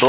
2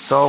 100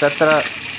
17